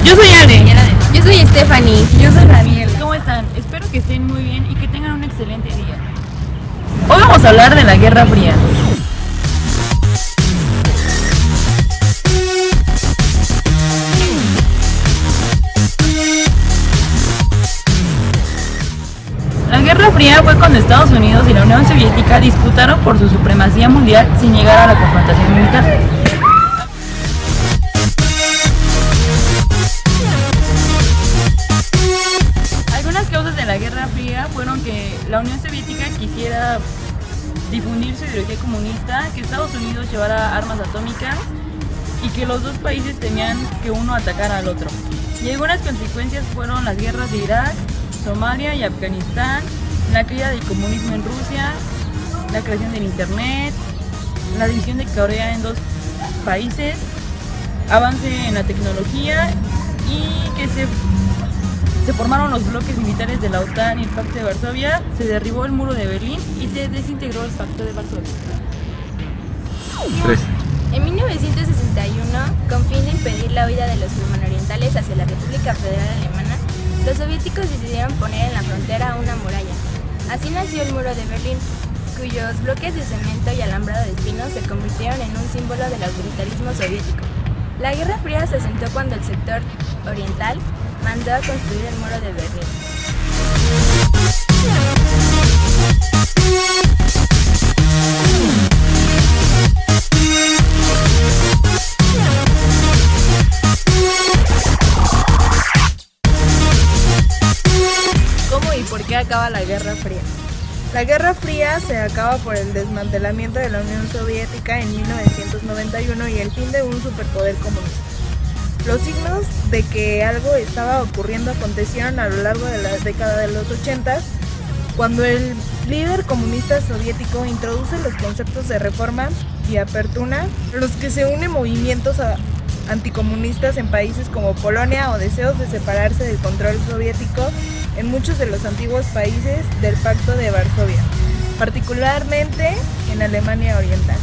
Yo soy Ale. Yo soy Stephanie. Yo soy Daniel. ¿Cómo están? Espero que estén muy bien y que tengan un excelente día. Hoy vamos a hablar de la Guerra Fría. La Guerra Fría fue cuando Estados Unidos y la Unión Soviética disputaron por su supremacía mundial sin llegar a la confrontación militar. Algunas causas de la Guerra Fría fueron que la Unión Soviética quisiera difundir su ideología comunista, que Estados Unidos llevara armas atómicas y que los dos países temían que uno atacara al otro. Y algunas consecuencias fueron las guerras de Irak, Somalia y Afganistán, la caída del comunismo en Rusia, la creación del Internet, la división de Corea en dos países, avance en la tecnología y que se formaron los bloques militares de la OTAN y el Pacto de Varsovia, se derribó el muro de Berlín y se desintegró el Pacto de Varsovia. 3. En 1961, con fin de impedir la huida de los germano-orientales hacia la República Federal Alemana, los soviéticos decidieron poner en la frontera una muralla. Así nació el muro de Berlín, cuyos bloques de cemento y alambrado de espinos se convirtieron en un símbolo del autoritarismo soviético. La Guerra Fría se asentó cuando el sector oriental mandó a construir el muro de Berlín. ¿Cómo y por qué acaba la Guerra Fría? La Guerra Fría se acaba por el desmantelamiento de la Unión Soviética en 1991 y el fin de un superpoder comunista. Los signos de que algo estaba ocurriendo acontecieron a lo largo de la década de los 80, cuando el líder comunista soviético introduce los conceptos de reforma y apertura, los que se unen movimientos anticomunistas en países como Polonia o deseos de separarse del control soviético en muchos de los antiguos países del Pacto de Varsovia, particularmente en Alemania Oriental.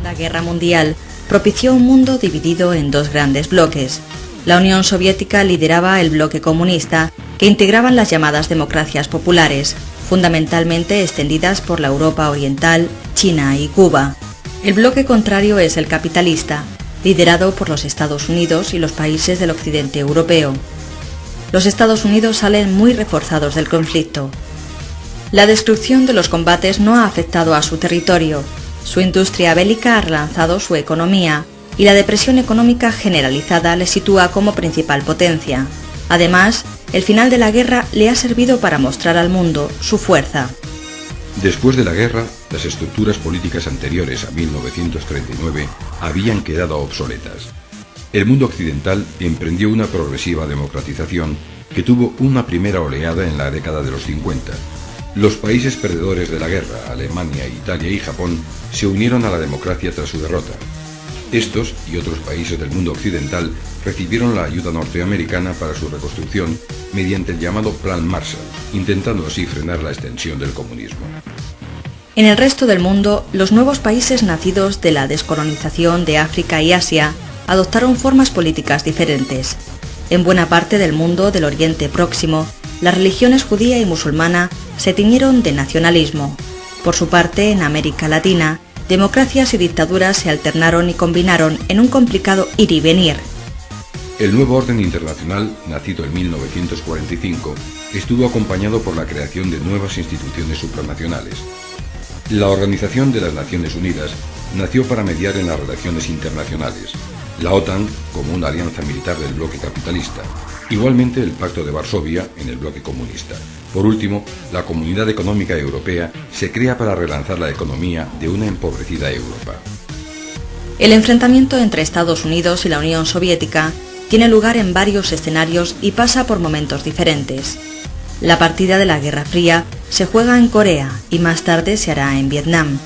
La Guerra Mundial propició un mundo dividido en dos grandes bloques. La Unión Soviética lideraba el bloque comunista, que integraban las llamadas democracias populares, fundamentalmente extendidas por la Europa Oriental, China y Cuba. El bloque contrario es el capitalista, liderado por los Estados Unidos y los países del occidente europeo. Los Estados Unidos salen muy reforzados del conflicto. La destrucción de los combates no ha afectado a su territorio. Su industria bélica ha relanzado su economía y la depresión económica generalizada le sitúa como principal potencia. Además, el final de la guerra le ha servido para mostrar al mundo su fuerza. Después de la guerra, las estructuras políticas anteriores a 1939 habían quedado obsoletas. El mundo occidental emprendió una progresiva democratización que tuvo una primera oleada en la década de los 50. Los países perdedores de la guerra, Alemania, Italia y Japón, se unieron a la democracia tras su derrota. Estos y otros países del mundo occidental recibieron la ayuda norteamericana para su reconstrucción mediante el llamado Plan Marshall, intentando así frenar la extensión del comunismo. En el resto del mundo, los nuevos países nacidos de la descolonización de África y Asia adoptaron formas políticas diferentes. En buena parte del mundo del Oriente Próximo, las religiones judía y musulmana se tiñeron de nacionalismo. Por su parte, en América Latina, democracias y dictaduras se alternaron y combinaron en un complicado ir y venir. El nuevo orden internacional, nacido en 1945, estuvo acompañado por la creación de nuevas instituciones supranacionales. La Organización de las Naciones Unidas nació para mediar en las relaciones internacionales. La OTAN como una alianza militar del bloque capitalista. Igualmente el Pacto de Varsovia en el bloque comunista. Por último, la Comunidad Económica Europea se crea para relanzar la economía de una empobrecida Europa. El enfrentamiento entre Estados Unidos y la Unión Soviética tiene lugar en varios escenarios y pasa por momentos diferentes. La partida de la Guerra Fría se juega en Corea y más tarde se hará en Vietnam.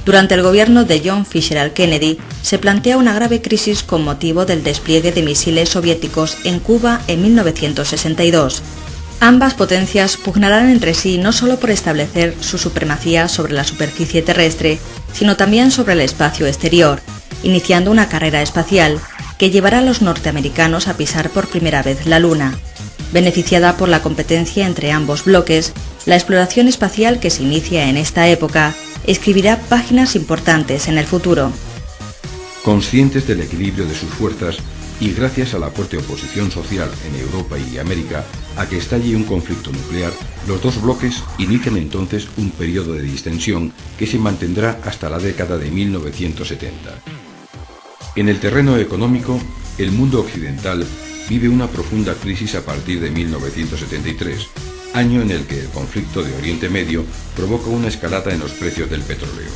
Durante el gobierno de John Fitzgerald Kennedy se plantea una grave crisis con motivo del despliegue de misiles soviéticos en Cuba en 1962. Ambas potencias pugnarán entre sí no solo por establecer su supremacía sobre la superficie terrestre, sino también sobre el espacio exterior, iniciando una carrera espacial que llevará a los norteamericanos a pisar por primera vez la Luna. Beneficiada por la competencia entre ambos bloques, la exploración espacial que se inicia en esta época escribirá páginas importantes en el futuro. Conscientes del equilibrio de sus fuerzas y gracias a la fuerte oposición social en Europa y América a que estalle un conflicto nuclear, los dos bloques inician entonces un periodo de distensión que se mantendrá hasta la década de 1970. En el terreno económico, el mundo occidental vive una profunda crisis a partir de 1973, año en el que el conflicto de Oriente Medio provoca una escalada en los precios del petróleo.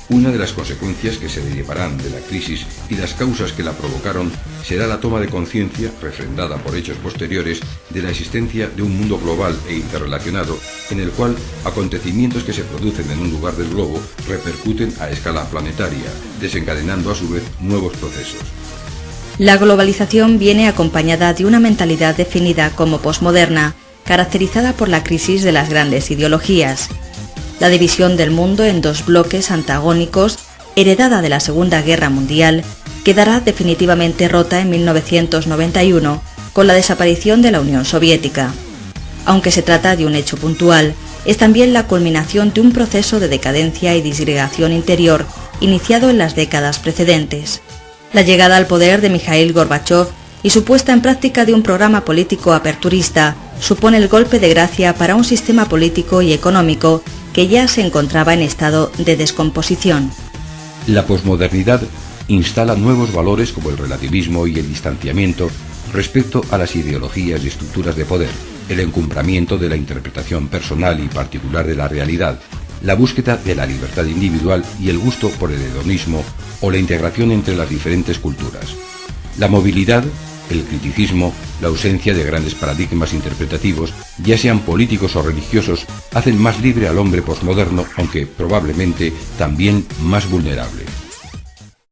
Una de las consecuencias que se derivarán de la crisis y las causas que la provocaron será la toma de conciencia, refrendada por hechos posteriores, de la existencia de un mundo global e interrelacionado en el cual acontecimientos que se producen en un lugar del globo repercuten a escala planetaria, desencadenando a su vez nuevos procesos. La globalización viene acompañada de una mentalidad definida como posmoderna, caracterizada por la crisis de las grandes ideologías. La división del mundo en dos bloques antagónicos, heredada de la Segunda Guerra Mundial, quedará definitivamente rota en 1991 con la desaparición de la Unión Soviética. Aunque se trata de un hecho puntual, es también la culminación de un proceso de decadencia y disgregación interior iniciado en las décadas precedentes. La llegada al poder de Mikhail Gorbachov y su puesta en práctica de un programa político aperturista supone el golpe de gracia para un sistema político y económico que ya se encontraba en estado de descomposición. La posmodernidad instala nuevos valores como el relativismo y el distanciamiento respecto a las ideologías y estructuras de poder, el encumbramiento de la interpretación personal y particular de la realidad, la búsqueda de la libertad individual y el gusto por el hedonismo o la integración entre las diferentes culturas. La movilidad, el criticismo, la ausencia de grandes paradigmas interpretativos, ya sean políticos o religiosos, hacen más libre al hombre posmoderno, aunque probablemente también más vulnerable.